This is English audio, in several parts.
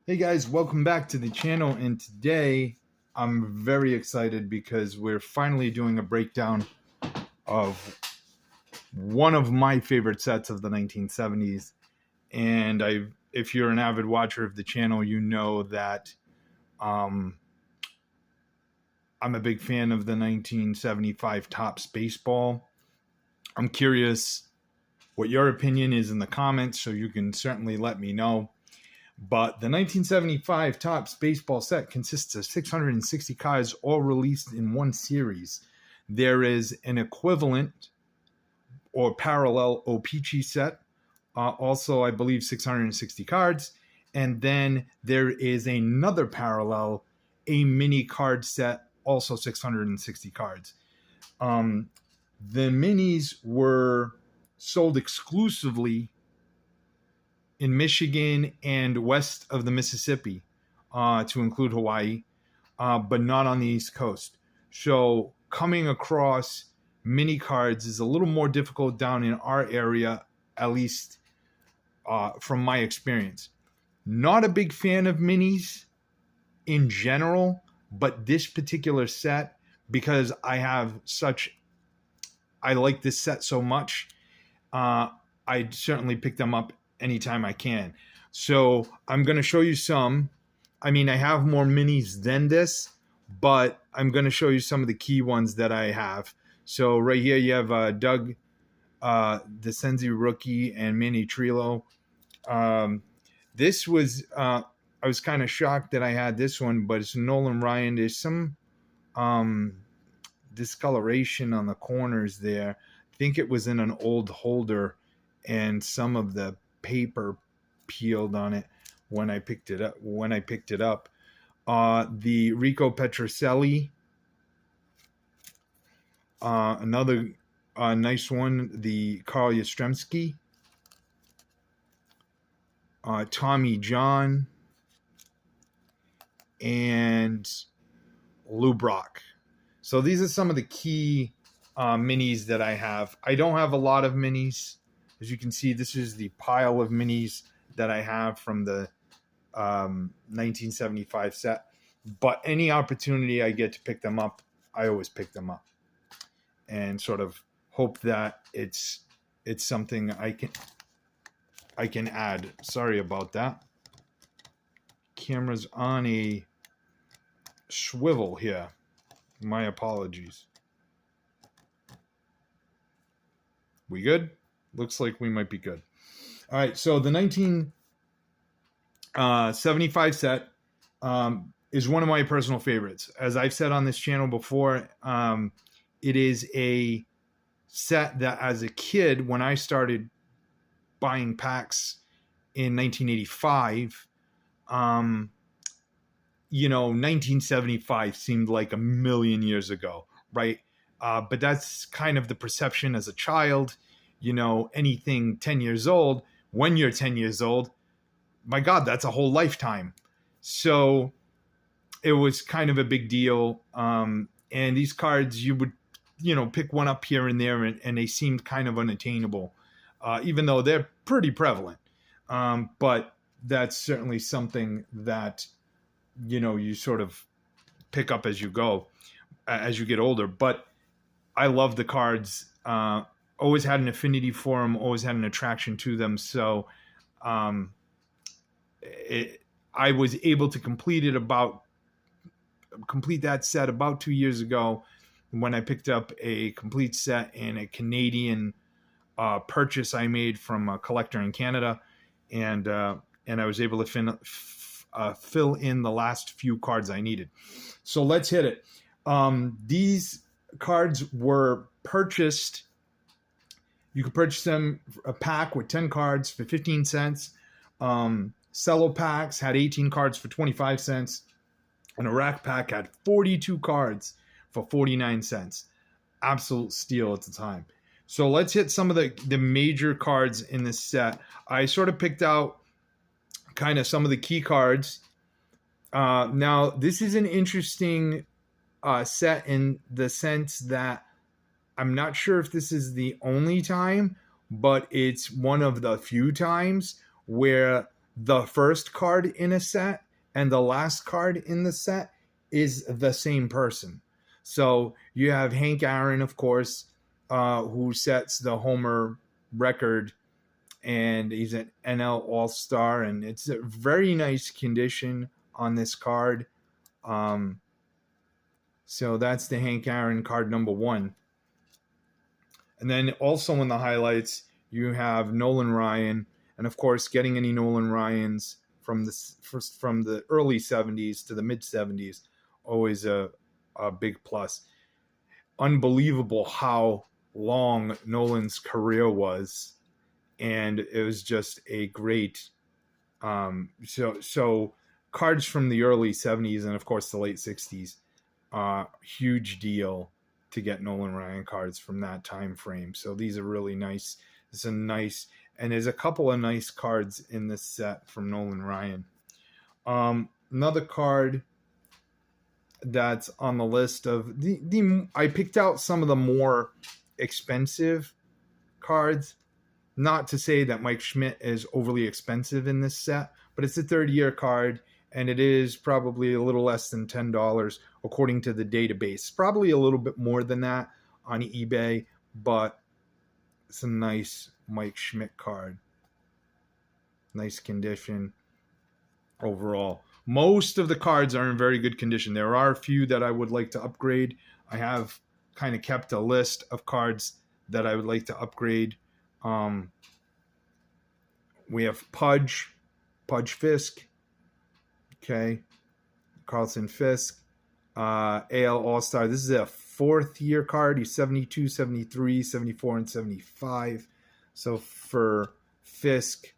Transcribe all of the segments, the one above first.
Hey guys, welcome back to the channel, and today I'm very excited because we're finally doing a breakdown of one of my favorite sets of the 1970s. And if you're an avid watcher of the channel, you know that I'm a big fan of the 1975 Topps baseball. I'm curious what your opinion is in the comments, so you can certainly let me know. But the 1975 Topps baseball set consists of 660 cards, all released in one series. There is an equivalent or parallel O-Pee-Chee set, also I believe 660 cards. And then there is another parallel, a mini card set, also 660 cards. The minis were sold exclusively in Michigan and west of the Mississippi, to include Hawaii, but not on the East Coast. So coming across mini cards is a little more difficult down in our area, at least from my experience. Not a big fan of minis in general, but this particular set, because I like this set so much, I certainly pick them up anytime I can. So I'm going to show you some. I mean, I have more minis than this, but I'm going to show you some of the key ones that I have. So right here you have Doug DeCenzi rookie and Manny Trillo. This was I was kind of shocked that I had this one, but it's Nolan Ryan. There's some discoloration on the corners there. I think it was in an old holder, and some of the paper peeled on it when I picked it up. The Rico Petrocelli, another nice one. The Carl Yastrzemski, Tommy John, and Lou Brock. So these are some of the key minis that I have. I don't have a lot of minis. As you can see, this is the pile of minis that I have from the 1975 set. But any opportunity I get to pick them up, I always pick them up, and sort of hope that it's something I can add. Sorry about that. Camera's on a swivel here. My apologies. We good? Looks like we might be good. All right, so the 1975 set is one of my personal favorites. As I've said on this channel before, it is a set that as a kid, when I started buying packs in 1985, 1975 seemed like a million years ago, right? But that's kind of the perception as a child. Anything 10 years old, when you're 10 years old, my God, that's a whole lifetime. So it was kind of a big deal. And these cards, you would, pick one up here and there, and they seemed kind of unattainable, even though they're pretty prevalent. But that's certainly something that, you sort of pick up as you go, as you get older. But I love the cards. Always had an affinity for them, always had an attraction to them. So I was able to complete that set about 2 years ago, when I picked up a complete set in a Canadian purchase I made from a collector in Canada, and I was able to fill in the last few cards I needed. So let's hit it. These cards were purchased. You could purchase them a pack with 10 cards for 15 cents. Cello packs had 18 cards for 25 cents. And a rack pack had 42 cards for 49 cents. Absolute steal at the time. So let's hit some of the major cards in this set. I sort of picked out kind of some of the key cards. Now, this is an interesting set in the sense that I'm not sure if this is the only time, but it's one of the few times where the first card in a set and the last card in the set is the same person. So you have Hank Aaron, of course, who sets the homer record, and he's an NL All-Star, and it's a very nice condition on this card. So that's the Hank Aaron card number 1. And then also in the highlights, you have Nolan Ryan, and of course, getting any Nolan Ryans from the early 70s to the mid 70s, always a big plus. Unbelievable how long Nolan's career was, and it was just a great. So cards from the early 70s and of course the late 60s, huge deal to get Nolan Ryan cards from that time frame. So these are really nice. It's a nice, and there's a couple of nice cards in this set from Nolan Ryan. Another card that's on the list of the I picked out some of the more expensive cards. Not to say that Mike Schmidt is overly expensive in this set, but it's a third-year card, and it is probably a little less than $10 according to the database. Probably a little bit more than that on eBay, but it's a nice Mike Schmidt card. Nice condition overall. Most of the cards are in very good condition. There are a few that I would like to upgrade. I have kind of kept a list of cards that I would like to upgrade. We have Pudge Fisk, okay, Carlton Fisk, AL All-Star. This is a 4th-year card. He's 72, 73, 74, and 75. So for Fisk,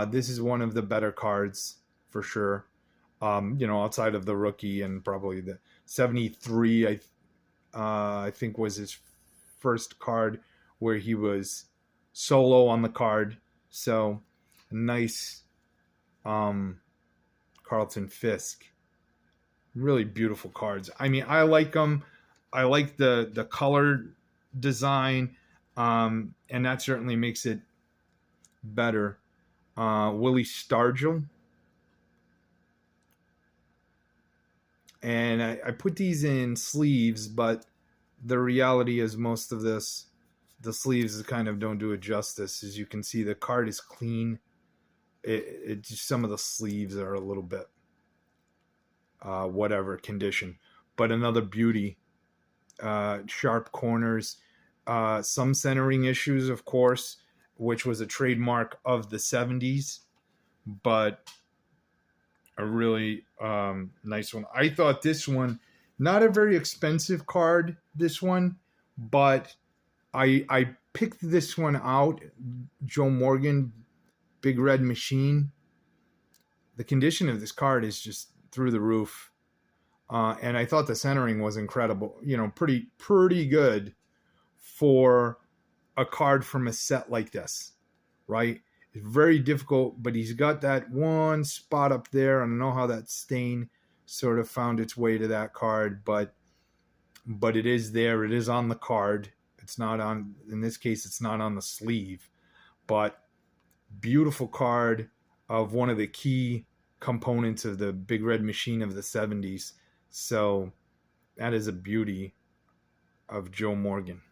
this is one of the better cards for sure. Outside of the rookie, and probably the 73, I think was his first card where he was solo on the card. So nice Carlton Fisk. Really beautiful cards. I mean, I like them. I like the color design, and that certainly makes it better. Willie Stargell. And I put these in sleeves, but the reality is most of this, the sleeves kind of don't do it justice. As you can see, the card is clean. It just, some of the sleeves are a little bit whatever condition, but another beauty. Sharp corners, some centering issues, of course, which was a trademark of the 70s, but a really nice one. I thought this one, not a very expensive card, this one, but I picked this one out. Joe Morgan, Big Red Machine. The condition of this card is just through the roof. And I thought the centering was incredible. Pretty good for a card from a set like this, right? It's very difficult, but he's got that one spot up there. I don't know how that stain sort of found its way to that card, but it is there. It is on the card. It's not on, in this case, it's not on the sleeve, but beautiful card of one of the key components of the Big Red Machine of the 70s. So that is a beauty of Joe Morgan.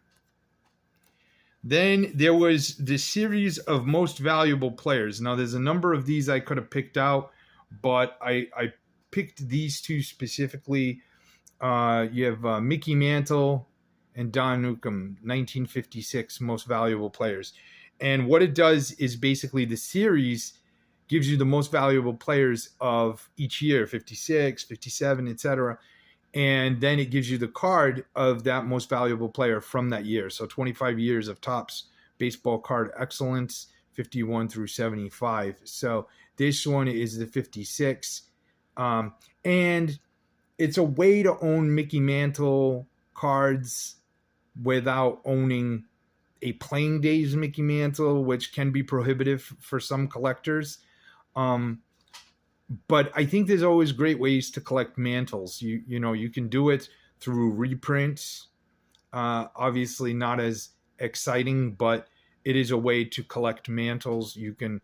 Then there was the series of most valuable players. Now, there's a number of these I could have picked out, but I picked these two specifically. You have Mickey Mantle and Don Newcombe, 1956 most valuable players. And what it does is basically the series gives you the most valuable players of each year, 56, 57, etc. And then it gives you the card of that most valuable player from that year. So 25 years of Topps baseball card excellence, 51 through 75. So this one is the 56. And it's a way to own Mickey Mantle cards without owning a playing days Mickey Mantle, which can be prohibitive for some collectors. But I think there's always great ways to collect mantles. You can do it through reprints. Obviously not as exciting, but it is a way to collect mantles. You can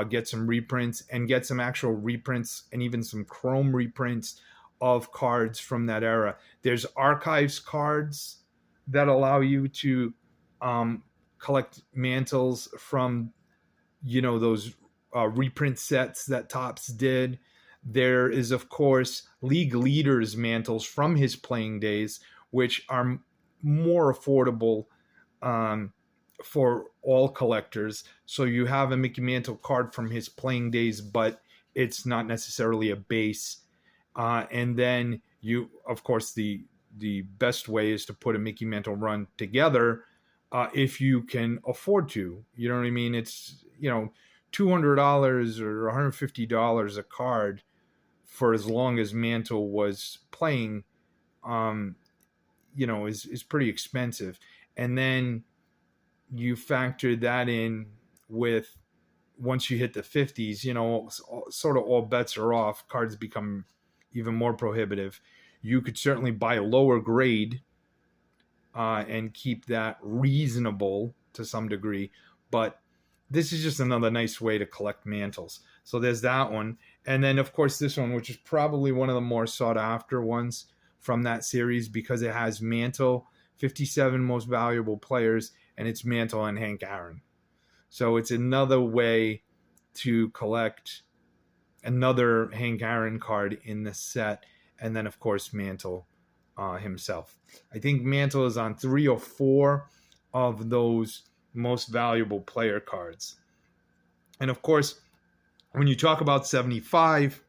get some reprints and get some actual reprints and even some chrome reprints of cards from that era. There's archives cards that allow you to collect mantles from, those reprint sets that Topps did. There is, of course, League Leaders mantles from his playing days, which are more affordable for all collectors. So you have a Mickey Mantle card from his playing days, but it's not necessarily a base. And then you, of course, the best way is to put a Mickey Mantle run together if you can afford to. You know what I mean? It's, $200 or $150 a card for as long as Mantle was playing, is pretty expensive. And then you factor that in with, once you hit the 50s, sort of all bets are off. Cards become even more prohibitive. You could certainly buy a lower grade and keep that reasonable to some degree. But this is just another nice way to collect mantles. So there's that one. And then, of course, this one, which is probably one of the more sought after ones from that series because it has Mantle, 57 most valuable players, and it's Mantle and Hank Aaron. So it's another way to collect another Hank Aaron card in the set. And then, of course, Mantle himself. I think Mantle is on 3 or 4 of those most valuable player cards. And, of course, when you talk about 75,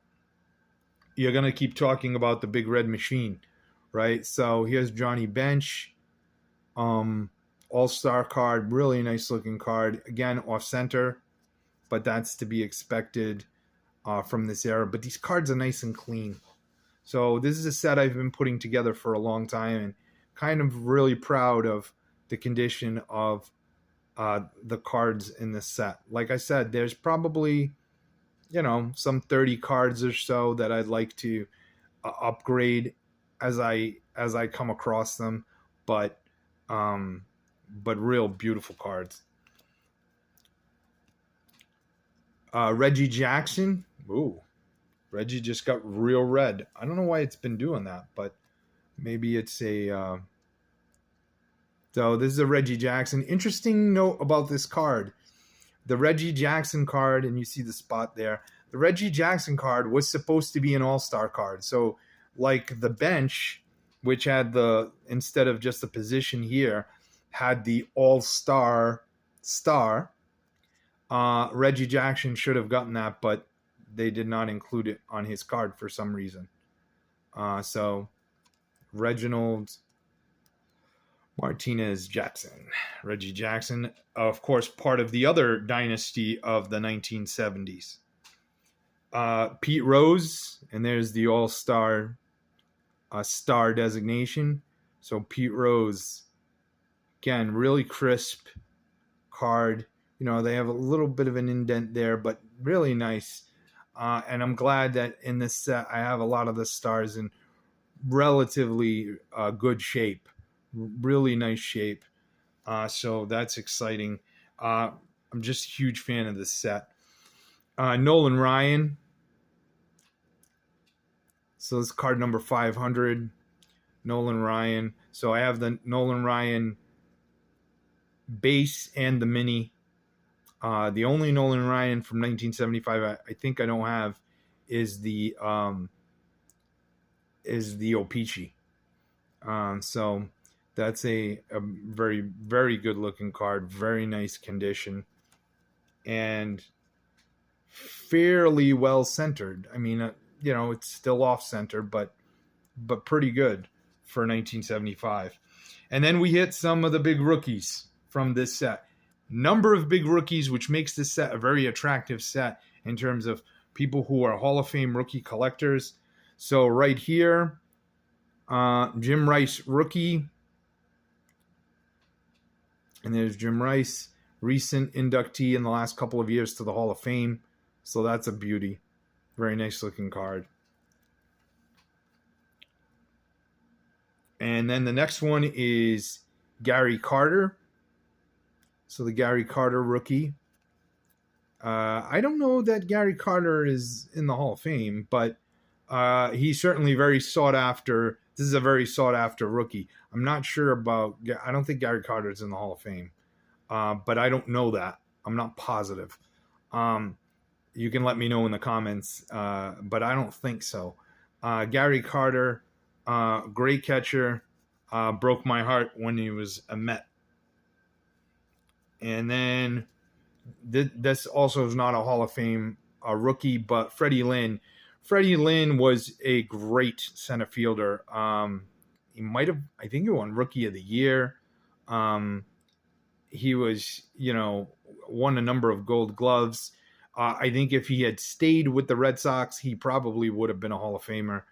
you're going to keep talking about the Big Red Machine, right? So here's Johnny Bench, all-star card, really nice looking card. Again, off-center, but that's to be expected from this era. But these cards are nice and clean. So this is a set I've been putting together for a long time and kind of really proud of the condition of the cards in this set. Like I said, there's probably, some 30 cards or so that I'd like to upgrade as I come across them, but real beautiful cards. Reggie Jackson. Ooh, Reggie just got real red. I don't know why it's been doing that, but maybe it's a... So this is a Reggie Jackson. Interesting note about this card. The Reggie Jackson card, and you see the spot there. The Reggie Jackson card was supposed to be an all-star card. So like the bench, which had instead of just the position here, had the all-star star. Reggie Jackson should have gotten that, but they did not include it on his card for some reason. So Reginald Martinez Jackson, Reggie Jackson, of course, part of the other dynasty of the 1970s. Pete Rose, and there's the all-star star designation. So Pete Rose, again, really crisp card. They have a little bit of an indent there, but really nice. And I'm glad that in this set I have a lot of the stars in relatively good shape. Really nice shape. So that's exciting. I'm just a huge fan of this set. Nolan Ryan. So this is card number 500. Nolan Ryan. So I have the Nolan Ryan base and the mini. The only Nolan Ryan from 1975 I think I don't have is the O-Pee-Chee. So that's a very, very good looking card. Very nice condition. And fairly well centered. I mean, it's still off center, but pretty good for 1975. And then we hit some of the big rookies from this set. Number of big rookies, which makes this set a very attractive set in terms of people who are Hall of Fame rookie collectors. So right here, Jim Rice rookie. And there's Jim Rice, recent inductee in the last couple of years to the Hall of Fame. So that's a beauty. Very nice looking card. And then the next one is Gary Carter. So the Gary Carter rookie. I don't know that Gary Carter is in the Hall of Fame, but he's certainly very sought after. This is a very sought after rookie. I'm not sure about. I don't think Gary Carter is in the Hall of Fame, but I don't know that. I'm not positive. You can let me know in the comments, but I don't think so. Gary Carter, great catcher, broke my heart when he was a Met. And then this also is not a Hall of Fame rookie, but Freddie Lynn. Freddie Lynn was a great center fielder. He might have, I think he won Rookie of the Year. He was, won a number of Gold Gloves. I think if he had stayed with the Red Sox, he probably would have been a Hall of Famer.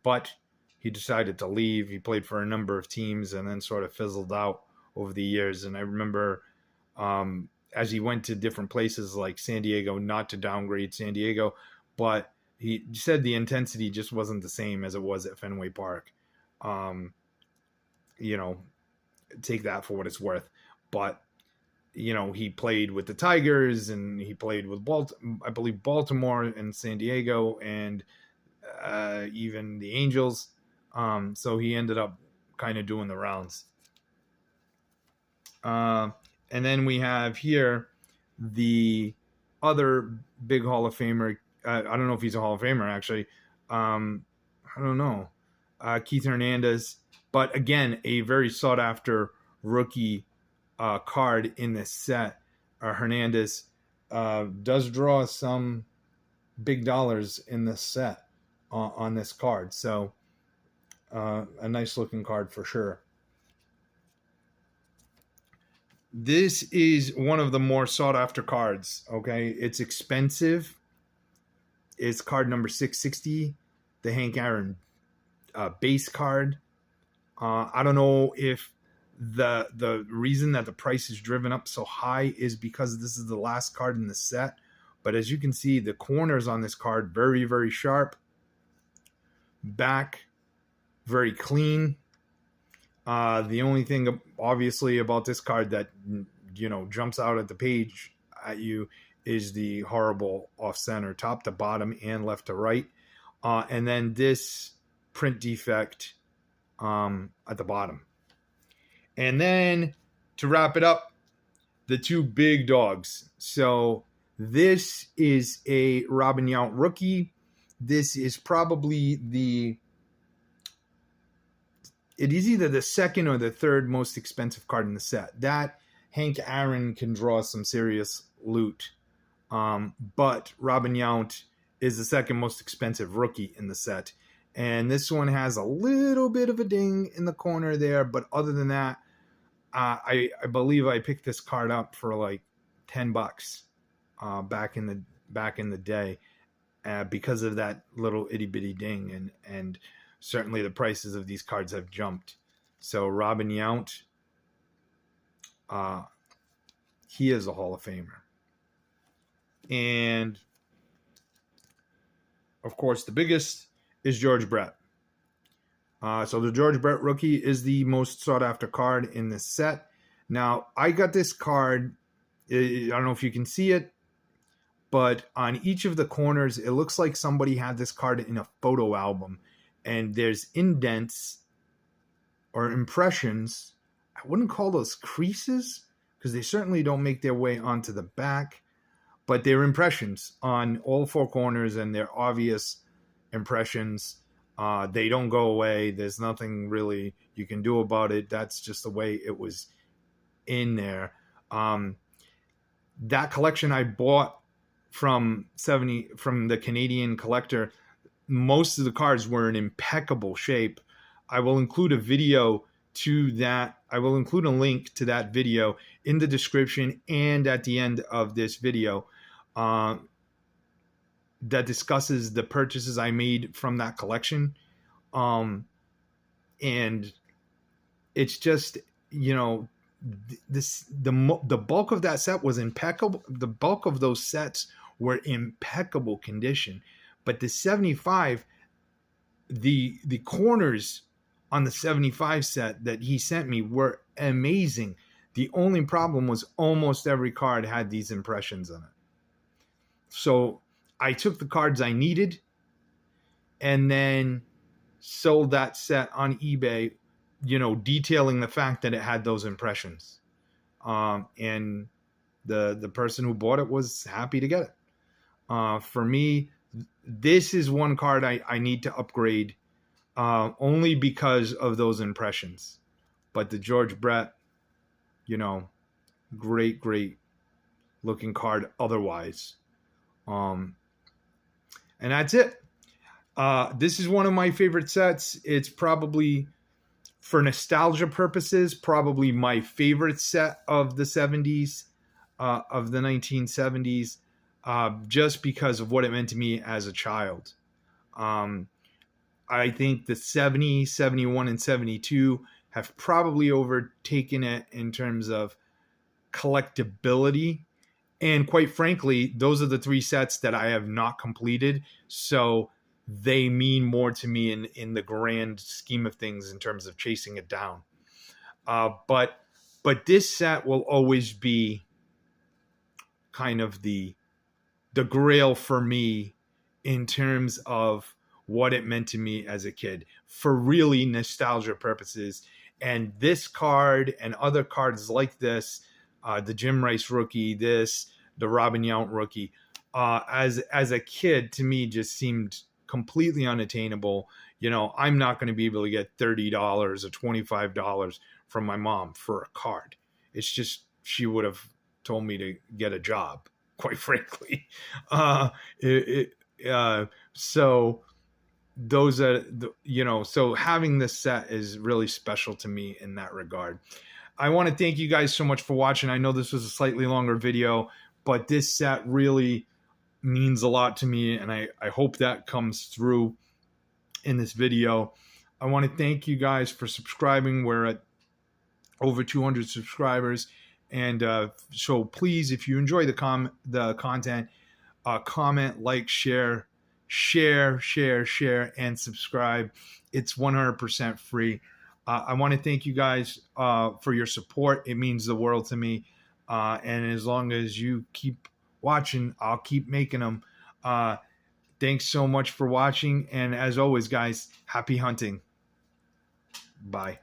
But he decided to leave. He played for a number of teams and then sort of fizzled out over the years. And I remember as he went to different places like San Diego, not to downgrade San Diego, but he said the intensity just wasn't the same as it was at Fenway Park. Take that for what it's worth. But, he played with the Tigers and he played with Baltimore and San Diego and even the Angels. So he ended up kind of doing the rounds. And then we have here the other big Hall of Famer. I don't know if he's a Hall of Famer, actually. I don't know. Keith Hernandez. But again, a very sought after rookie card in this set. Hernandez does draw some big dollars in this set on this card. So a nice looking card for sure. This is one of the more sought after cards. Okay. It's expensive. It's card number 660, the Hank Aaron base card. I don't know if the reason that the price is driven up so high is because this is the last card in the set. But as you can see, the corners on this card, very, very sharp. Back, very clean. The only thing, obviously, about this card that, jumps out at the page at you is the horrible off-center, top to bottom and left to right. And then this print defect at the bottom. And then to wrap it up, the two big dogs. So this is a Robin Yount rookie. This is probably it is either the second or the third most expensive card in the set. That Hank Aaron can draw some serious loot. But Robin Yount is the second most expensive rookie in the set. And this one has a little bit of a ding in the corner there. But other than that, I believe I picked this card up for like $10 back in the day because of that little itty bitty ding. And certainly the prices of these cards have jumped. So Robin Yount, he is a Hall of Famer. And of course, the biggest is George Brett. So the George Brett rookie is the most sought after card in this set. Now, I got this card. I don't know if you can see it, but on each of the corners, it looks like somebody had this card in a photo album. And there's indents or impressions. I wouldn't call those creases because they certainly don't make their way onto the back. But they're impressions on all four corners, and they're obvious impressions. They don't go away. There's nothing really you can do about it. That's just the way it was in there. That collection I bought from the Canadian collector, most of the cards were in impeccable shape. I will include a video to that. I will include a link to that video in the description and at the end of this video that discusses the purchases I made from that collection. And it's just, the bulk of that set was impeccable. The bulk of those sets were impeccable condition. But the 75, the corners on the 75 set that he sent me were amazing. The only problem was almost every card had these impressions in it. So I took the cards I needed and then sold that set on eBay, detailing the fact that it had those impressions. And the person who bought it was happy to get it. For me, this is one card I need to upgrade, only because of those impressions. But the George Brett, great looking card otherwise. And that's it. This is one of my favorite sets. It's probably, for nostalgia purposes, probably my favorite set of the 70s, of the 1970s, just because of what it meant to me as a child. I think the 70, 71, and 72 have probably overtaken it in terms of collectability. And quite frankly, those are the three sets that I have not completed. So they mean more to me in the grand scheme of things in terms of chasing it down. But this set will always be kind of the grail for me in terms of what it meant to me as a kid, for really nostalgia purposes. And this card and other cards like this, the Jim Rice rookie, the Robin Yount rookie, as a kid, to me just seemed completely unattainable. I'm not going to be able to get $30 or $25 from my mom for a card. It's just, she would have told me to get a job, quite frankly. So those are so having this set is really special to me in that regard. I want to thank you guys so much for watching. I know this was a slightly longer video, but this set really means a lot to me, and I hope that comes through in this video. I want to thank you guys for subscribing. We're at over 200 subscribers, and so please, if you enjoy the content, comment, like, share, and subscribe. It's 100% free. I want to thank you guys for your support. It means the world to me. And as long as you keep watching, I'll keep making them. Thanks so much for watching. And as always, guys, happy hunting. Bye.